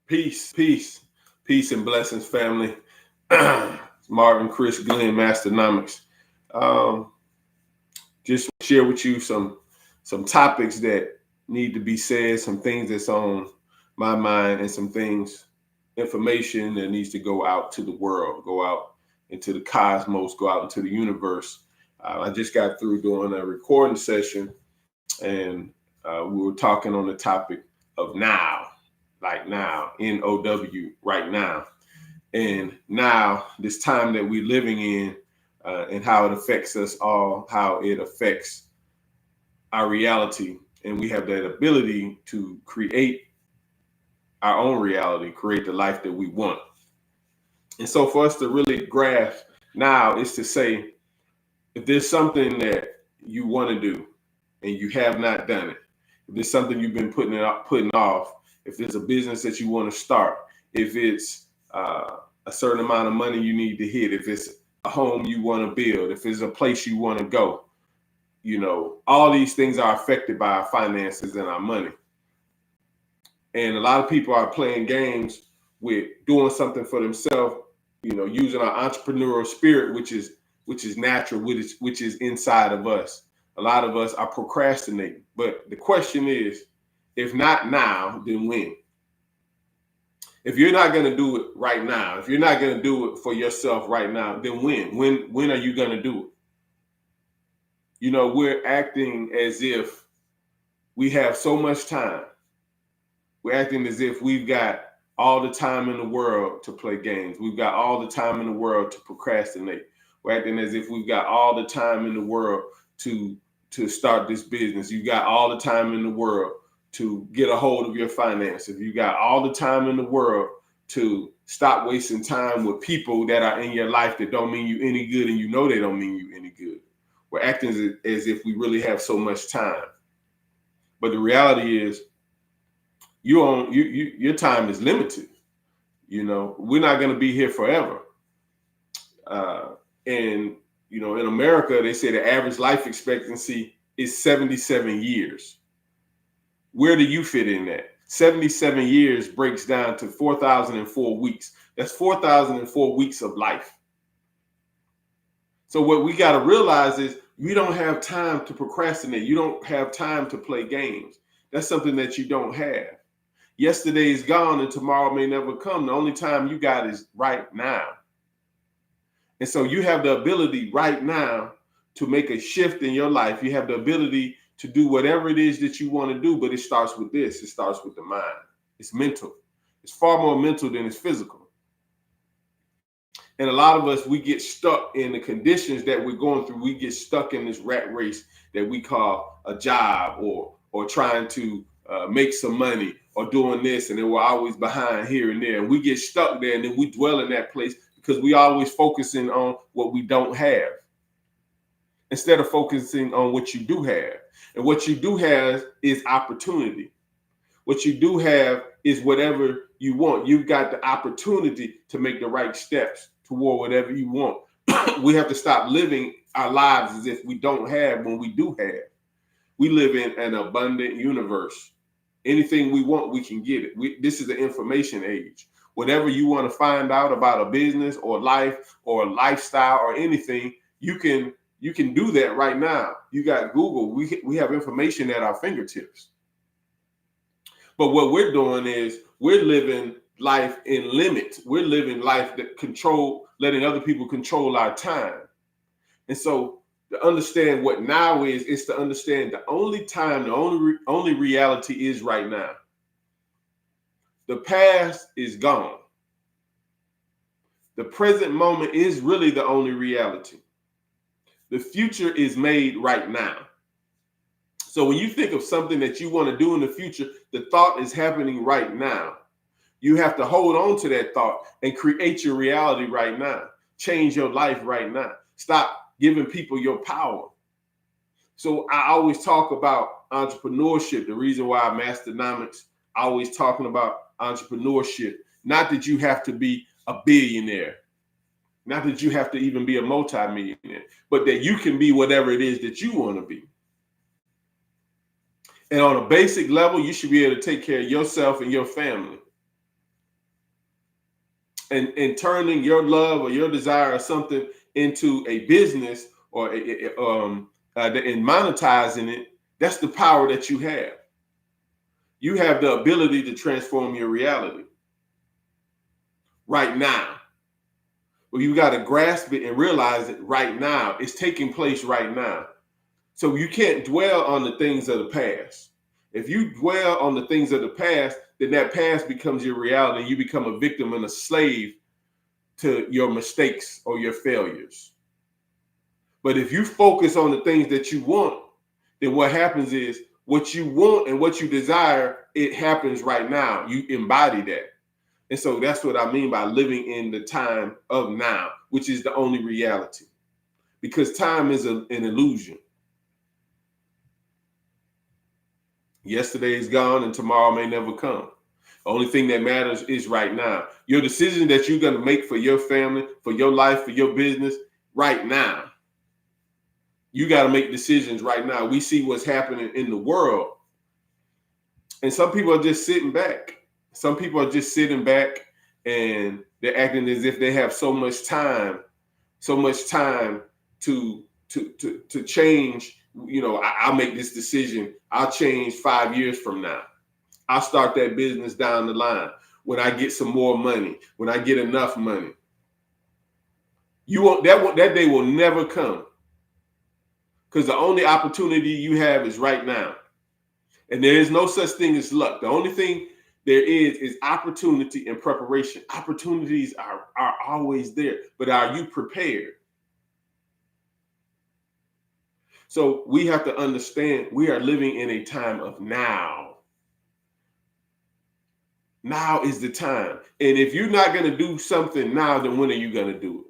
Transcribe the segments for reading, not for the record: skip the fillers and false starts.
Peace and blessings, family. It's Marvin, Chris, Glin, Masternomics. Um, just share with you some topics that need to be said, some things that's on my mind, and some things, information that needs to go out to the world, go out into the cosmos, go out into the universe. I just got through doing a recording session, and we were talking on the topic of now, like now, NOW, right now. And now, this time that we're living in, and how it affects us all, how it affects our reality. And we have that ability to create our own reality, create the life that we want. And so, for us to really grasp now is to say, if there's something that you want to do and you have not done it, if there's something you've been putting off, if there's a business that you want to start, if it's a certain amount of money you need to hit, if it's a home you want to build, if it's a place you want to go, all these things are affected by our finances and our money. And a lot of people are playing games with doing something for themselves, using our entrepreneurial spirit, which is natural, which is inside of us. A lot of us are procrastinating. But the question is, if not now, then when? If you're not going to do it right now, if you're not going to do it for yourself right now, then when? When are you going to do it? We're acting as if we have so much time. We're acting as if we've got all the time in the world to play games. We've got all the time in the world to procrastinate. We're acting as if we've got all the time in the world to start this business. You've got all the time in the world to get a hold of your finances. You got all the time in the world to stop wasting time with people that are in your life that don't mean you any good, and they don't mean you any good. We're acting as if we really have so much time. But the reality is, your time is limited. We're not going to be here forever. And in America, they say the average life expectancy is 77 years. Where do you fit in that? 77 years breaks down to 4,004 weeks. That's 4,004 weeks of life. So what we got to realize is you don't have time to procrastinate. You don't have time to play games. That's something that you don't have. Yesterday is gone and tomorrow may never come. The only time you got is right now. And so you have the ability right now to make a shift in your life. You have the ability to do whatever it is that you want to do, but it starts with this. It starts with the mind. It's mental. It's far more mental than it's physical. And a lot of us, we get stuck in the conditions that we're going through. We get stuck in this rat race that we call a job, or trying to make some money, or doing this, and then we're always behind here and there. And we get stuck there, and then we dwell in that place because we always focusing on what we don't have instead of focusing on what you do have. And what you do have is opportunity. What you do have is whatever you want. You've got the opportunity to make the right steps toward whatever you want. We have to stop living our lives as if we don't have when we do have. We live in an abundant universe. Anything we want, we can get it. This is the information age. Whatever you want to find out about a business or life or a lifestyle or anything, you can do that right now. You got Google. We have information at our fingertips. But what we're doing is we're living life in limits. We're living life that letting other people control our time. And so to understand what now is to understand the only time, the only reality is right now. The past is gone. The present moment is really the only reality. The future is made right now. So when you think of something that you want to do in the future, the thought is happening right now. You have to hold on to that thought and create your reality right now. Change your life right now. Stop giving people your power. So I always talk about entrepreneurship. The reason why Masternomics, I always talking about entrepreneurship. Not that you have to be a billionaire. Not that you have to even be a multimillionaire, but that you can be whatever it is that you want to be. And on a basic level, you should be able to take care of yourself and your family. and turning your love or your desire or something into a business or and monetizing it, that's the power that you have. You have the ability to transform your reality right now. Well, you got to grasp it and realize it right now. It's taking place right now. So you can't dwell on the things of the past. If you dwell on the things of the past, then that past becomes your reality and you become a victim and a slave to your mistakes or your failures. But if you focus on the things that you want, then what happens is what you want and what you desire, it happens right now. You embody that. And so that's what I mean by living in the time of now, which is the only reality. Because time is an illusion. Yesterday is gone and tomorrow may never come. The only thing that matters is right now. Your decision that you're going to make for your family, for your life, for your business, right now. You got to make decisions right now. We see what's happening in the world. And some people are just sitting back. Some people are just sitting back and they're acting as if they have so much time to change. You know, I'll make this decision. I'll change 5 years from now. I'll start that business down the line when I get some more money, when I get enough money. You won't, that day will never come. Because the only opportunity you have is right now. And there is no such thing as luck. The only thing there is opportunity and preparation. Opportunities are always there, but are you prepared? So we have to understand we are living in a time of now. Now is the time. And if you're not going to do something now, then when are you going to do it?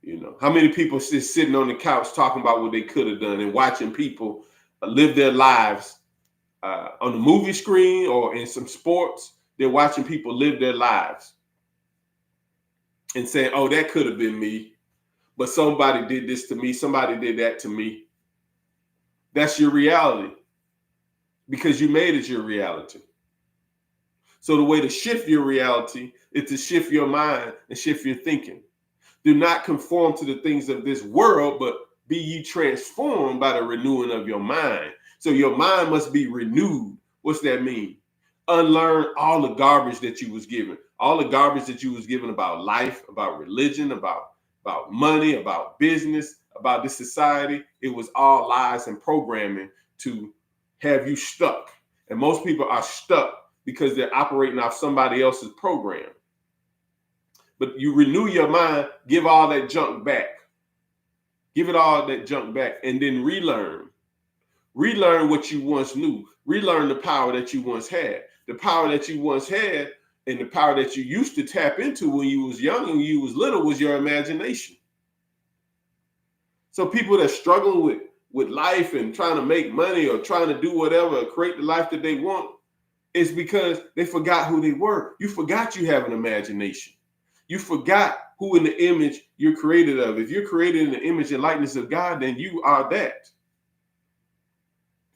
You know, how many people just sitting on the couch talking about what they could have done and watching people live their lives on the movie screen or in some sports? They're watching people live their lives and saying, oh, that could have been me. But somebody did this to me. Somebody did that to me. That's your reality because you made it your reality. So the way to shift your reality is to shift your mind and shift your thinking. Do not conform to the things of this world, but be ye transformed by the renewing of your mind. So your mind must be renewed. What's that mean? Unlearn all the garbage that you was given. All the garbage that you was given about life, about religion, about money, about business, about this society. It was all lies and programming to have you stuck. And most people are stuck because they're operating off somebody else's program. But you renew your mind, give all that junk back. Give it all that junk back and then relearn. Relearn what you once knew. Relearn the power that you once had. The power that you once had and the power that you used to tap into when you was young and you was little was your imagination. So people that struggle with life and trying to make money or trying to do whatever, create the life that they want, it's because they forgot who they were. You forgot you have an imagination. You forgot who in the image you're created of. If you're created in the image and likeness of God, then you are that.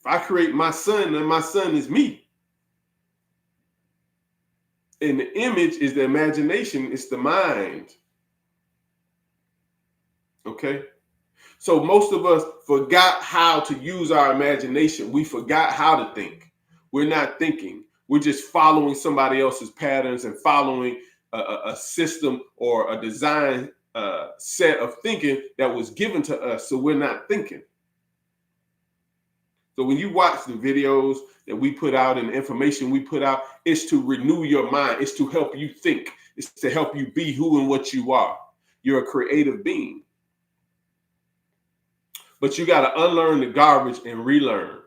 If I create my son, then my son is me. And the image is the imagination, it's the mind. Okay? So most of us forgot how to use our imagination. We forgot how to think. We're not thinking. We're just following somebody else's patterns and following a system or a design set of thinking that was given to us. So we're not thinking. So when you watch the videos that we put out and the information we put out, it's to renew your mind. It's to help you think. It's to help you be who and what you are. You're a creative being. But you got to unlearn the garbage and relearn.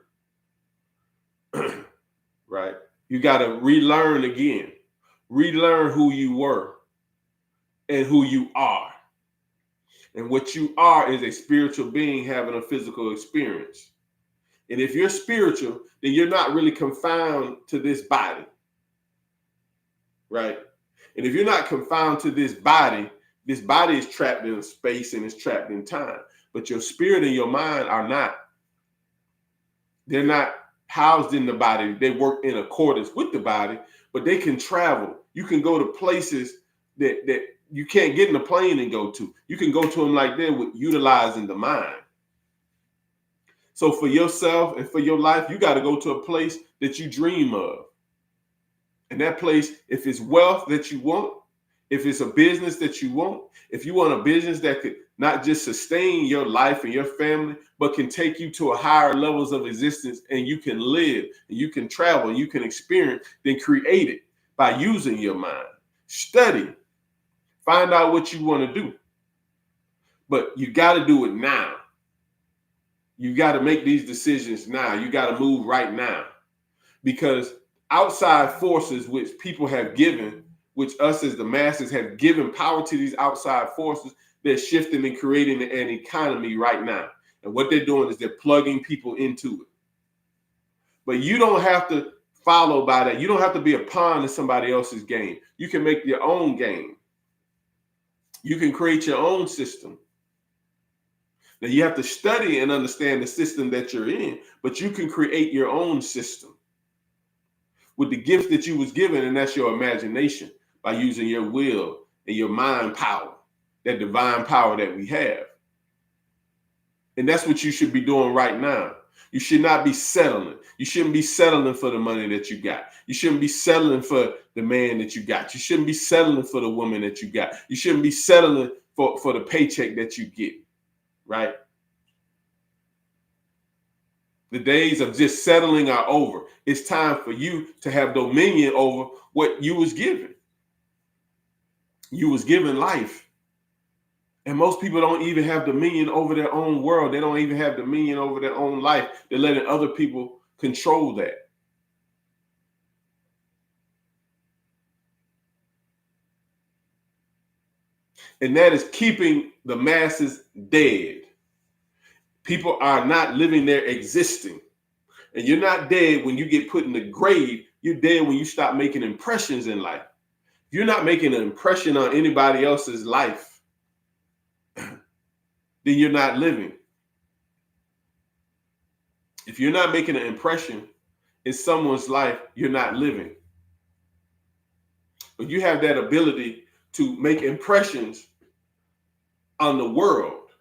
Right? You got to relearn again. Relearn who you were and who you are. And what you are is a spiritual being having a physical experience. And if you're spiritual, then you're not really confined to this body. Right? And if you're not confined to this body is trapped in space and it's trapped in time. But your spirit and your mind are not. They're not housed in the body. They work in accordance with the body, but they can travel. You can go to places that you can't get in a plane and go to. You can go to them like that with utilizing the mind. So for yourself and for your life, you got to go to a place that you dream of. And that place, if it's wealth that you want, if it's a business that you want, if you want a business that could not just sustain your life and your family, but can take you to a higher levels of existence, and you can live and you can travel and you can experience, then create it by using your mind. Study, find out what you want to do. But you got to do it now. You got to make these decisions now. You got to move right now, because outside forces, which people have given, which us as the masses have given power to, these outside forces, they're shifting and creating an economy right now. And what they're doing is they're plugging people into it. But you don't have to follow by that. You don't have to be a pawn in somebody else's game. You can make your own game. You can create your own system. Now you have to study and understand the system that you're in, but you can create your own system with the gift that you was given, and that's your imagination, by using your will and your mind power, that divine power that we have. And that's what you should be doing right now. You should not be settling. You shouldn't be settling for the money that you got. You shouldn't be settling for the man that you got. You shouldn't be settling for the woman that you got. You shouldn't be settling for the paycheck that you get, right? The days of just settling are over. It's time for you to have dominion over what you was given. You was given life. And most people don't even have dominion over their own world. They don't even have dominion over their own life. They're letting other people control that. And that is keeping the masses dead. People are not living, they're existing. And you're not dead when you get put in the grave. You're dead when you stop making impressions in life. If you're not making an impression on anybody else's life, then you're not living. If you're not making an impression in someone's life, you're not living. But you have that ability to make impressions on the world.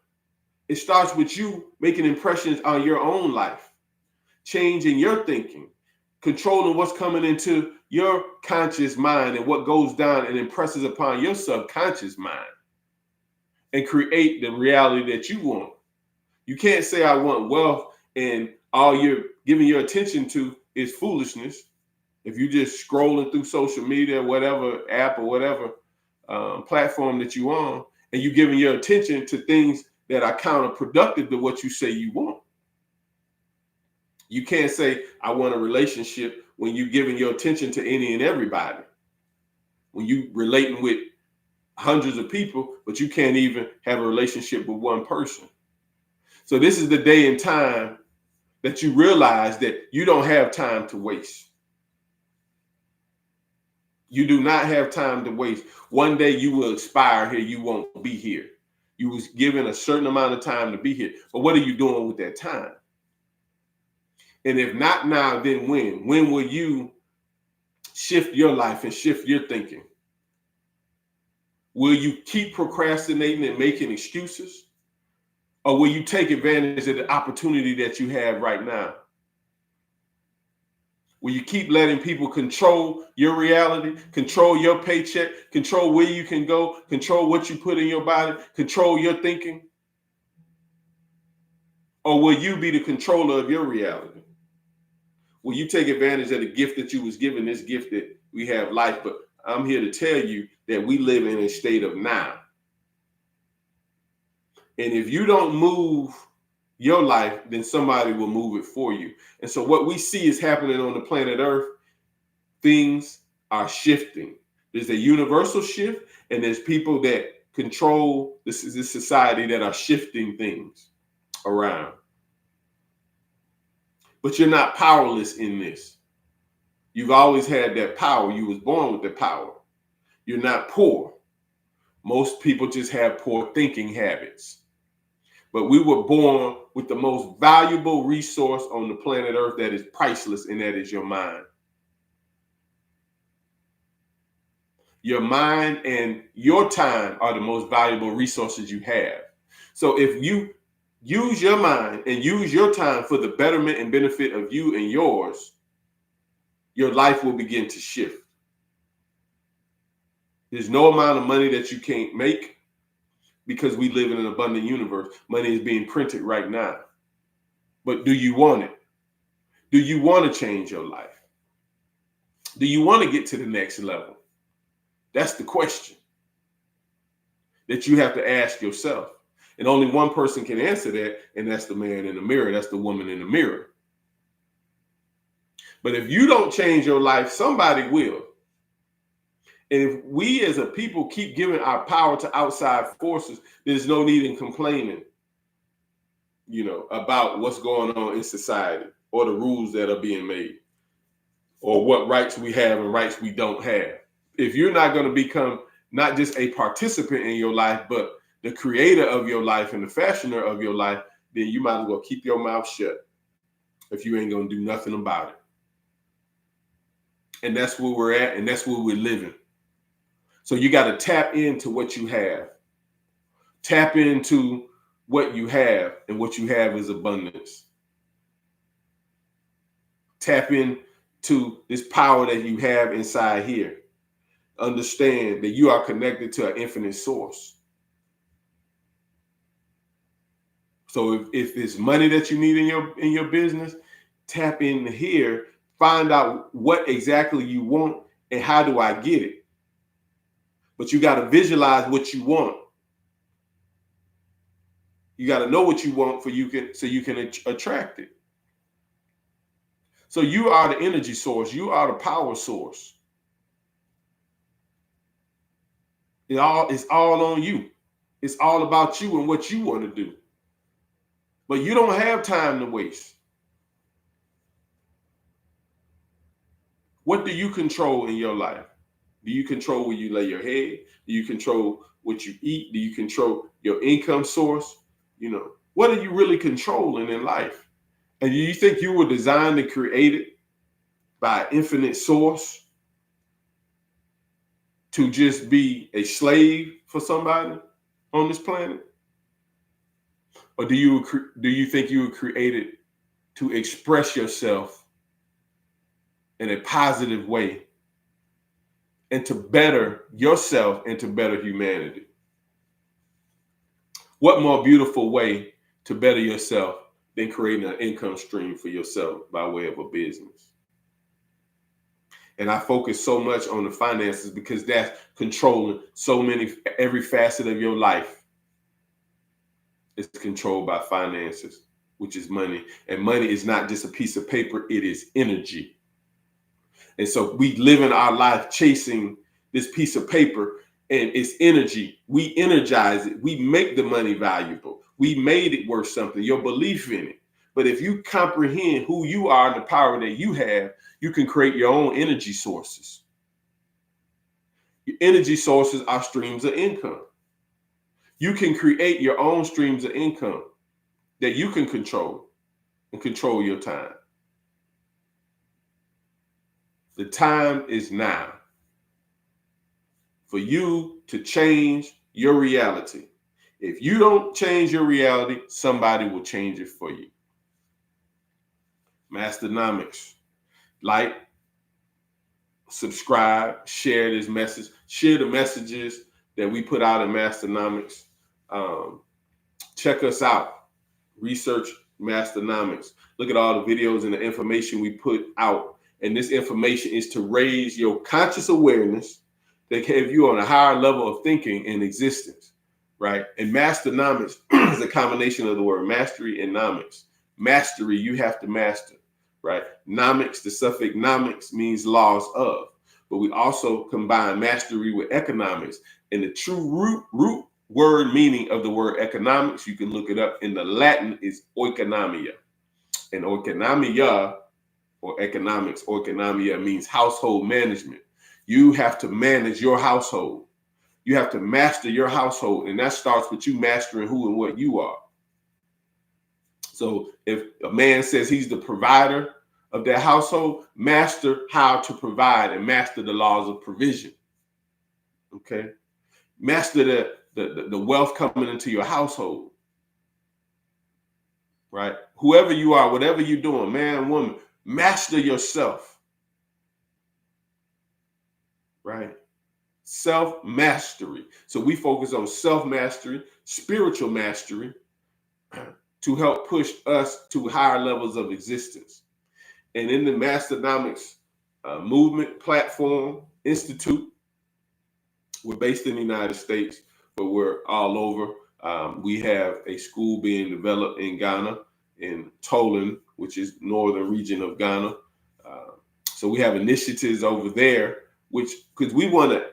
It starts with you making impressions on your own life, changing your thinking, controlling what's coming into your conscious mind and what goes down and impresses upon your subconscious mind, and create the reality that you want. You can't say I want wealth and all you're giving your attention to is foolishness. If you're just scrolling through social media, whatever app or whatever platform that you're on, and you're giving your attention to things that are counterproductive to what you say you want. You can't say I want a relationship when you're giving your attention to any and everybody. When you relating with hundreds of people, but you can't even have a relationship with one person. So this is the day and time that you realize that you don't have time to waste. You do not have time to waste. One day you will expire here. You won't be here. You was given a certain amount of time to be here. But what are you doing with that time? And if not now, then when? When will you shift your life and shift your thinking? Will you keep procrastinating and making excuses? Or will you take advantage of the opportunity that you have right now? Will you keep letting people control your reality, control your paycheck, control where you can go, control what you put in your body, control your thinking? Or will you be the controller of your reality? Will you take advantage of the gift that you was given, this gift that we have life? But I'm here to tell you that we live in a state of now. And if you don't move your life, then somebody will move it for you. And so what we see is happening on the planet Earth. Things are shifting. There's a universal shift, and there's people that control this society that are shifting things around. But you're not powerless in this. You've always had that power. You was born with the power. You're not poor. Most people just have poor thinking habits. But we were born with the most valuable resource on the planet Earth that is priceless, and that is your mind. Your mind and your time are the most valuable resources you have. So if you use your mind and use your time for the betterment and benefit of you and yours, your life will begin to shift. There's no amount of money that you can't make because we live in an abundant universe. Money is being printed right now. But do you want it? Do you want to change your life? Do you want to get to the next level? That's the question that you have to ask yourself. And only one person can answer that, and that's the man in the mirror. That's the woman in the mirror. But if you don't change your life, somebody will. And if we as a people keep giving our power to outside forces, there's no need in complaining, about what's going on in society or the rules that are being made or what rights we have and rights we don't have. If you're not going to become not just a participant in your life, but the creator of your life and the fashioner of your life, then you might as well keep your mouth shut if you ain't going to do nothing about it. And that's where we're at, and that's where we're living. So you got to tap into what you have. Tap into what you have, and what you have is abundance. Tap into this power that you have inside here. Understand that you are connected to an infinite source. So if it's money that you need in your business, tap in here, find out what exactly you want and how do I get it. But you got to visualize what you want. You got to know what you want so you can attract it. So you are the energy source. You are the power source. It's all on you. It's all about you and what you want to do. But you don't have time to waste. What do you control in your life? Do you control where you lay your head? Do you control what you eat? Do you control your income source? What are you really controlling in life? And do you think you were designed and created by an infinite source to just be a slave for somebody on this planet? Or do you think you were created to express yourself in a positive way and to better yourself and to better humanity? What more beautiful way to better yourself than creating an income stream for yourself by way of a business? And I focus so much on the finances because that's controlling every facet of your life. It's controlled by finances, which is money. And money is not just a piece of paper, it is energy. And so we live in our life chasing this piece of paper, and it's energy. We energize it. We make the money valuable. We made it worth something, your belief in it. But if you comprehend who you are and the power that you have, you can create your own energy sources. Your energy sources are streams of income. You can create your own streams of income that you can control and control your time. The time is now for you to change your reality. If you don't change your reality, somebody will change it for you. Masternomics. Like, subscribe, share this message, share the messages that we put out in Masternomics. Check us out. Research Masternomics. Look at all the videos and the information we put out. And this information is to raise your conscious awareness that have you on a higher level of thinking and existence, right? And Masternomics is a combination of the word mastery and nomics. Mastery, you have to master, right? Nomics, the suffix nomics means laws of, but we also combine mastery with economics. And the true root word meaning of the word economics, you can look it up in the Latin, is oikonomia. And oikonomia, or economics, oikonomia means household management. You have to manage your household. You have to master your household. And that starts with you mastering who and what you are. So if a man says he's the provider of their household, master how to provide and master the laws of provision. Okay. Master the wealth coming into your household. Right? Whoever you are, whatever you're doing, man, woman, master yourself. Right? Self mastery. So we focus on self mastery, spiritual mastery, to help push us to higher levels of existence. And in the Masternomics movement platform institute, we're based in the United States, but we're all over. We have a school being developed in Ghana, in Tolan, which is northern region of Ghana. So we have initiatives over there, which, because we want to,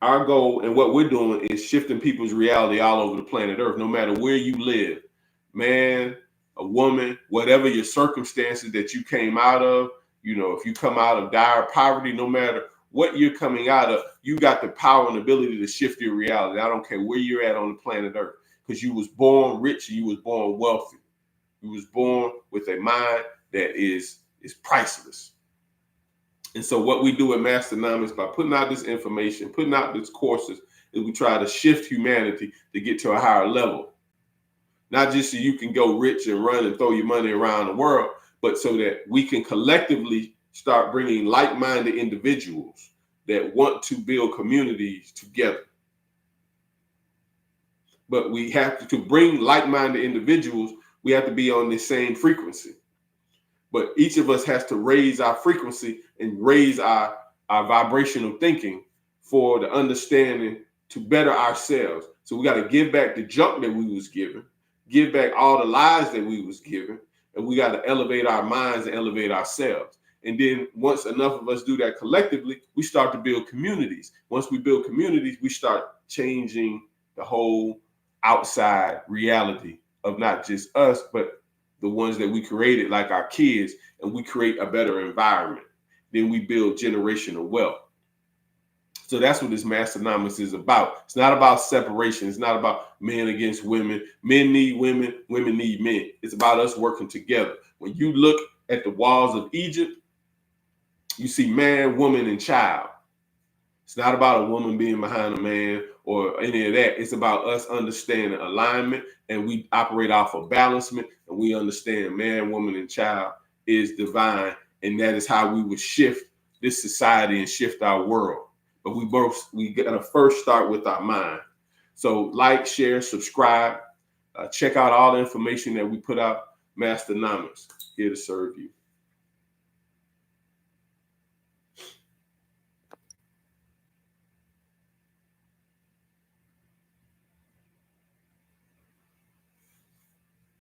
our goal and what we're doing is shifting people's reality all over the planet Earth, no matter where you live, man, a woman, whatever your circumstances that you came out of. If you come out of dire poverty, no matter what you're coming out of, you got the power and ability to shift your reality. I don't care where you're at on the planet Earth, because you was born rich and you was born wealthy. You was born with a mind that is priceless. And so what we do at Masternomics, by putting out this information, putting out these courses, is we try to shift humanity to get to a higher level. Not just so you can go rich and run and throw your money around the world, but so that we can collectively start bringing like-minded individuals that want to build communities together. But we have to bring like-minded individuals, we have to be on the same frequency. But each of us has to raise our frequency and raise our vibrational thinking for the understanding to better ourselves. So we got to give back the junk that we was given, give back all the lies that we was given, and we got to elevate our minds and elevate ourselves. And then once enough of us do that collectively, we start to build communities. Once we build communities, we start changing the whole outside reality of not just us, but the ones that we created, like our kids, and we create a better environment. Then we build generational wealth. So that's what this Masternomics is about. It's not about separation. It's not about men against women. Men need women. Women need men. It's about us working together. When you look at the walls of Egypt, you see man, woman, and child. It's not about a woman being behind a man or any of that. It's about us understanding alignment, and we operate off of balancement, and we understand man, woman, and child is divine, and that is how we would shift this society and shift our world. But we gotta first start with our mind. So like, share, subscribe, check out all the information that we put out. Masternomics, here to serve you.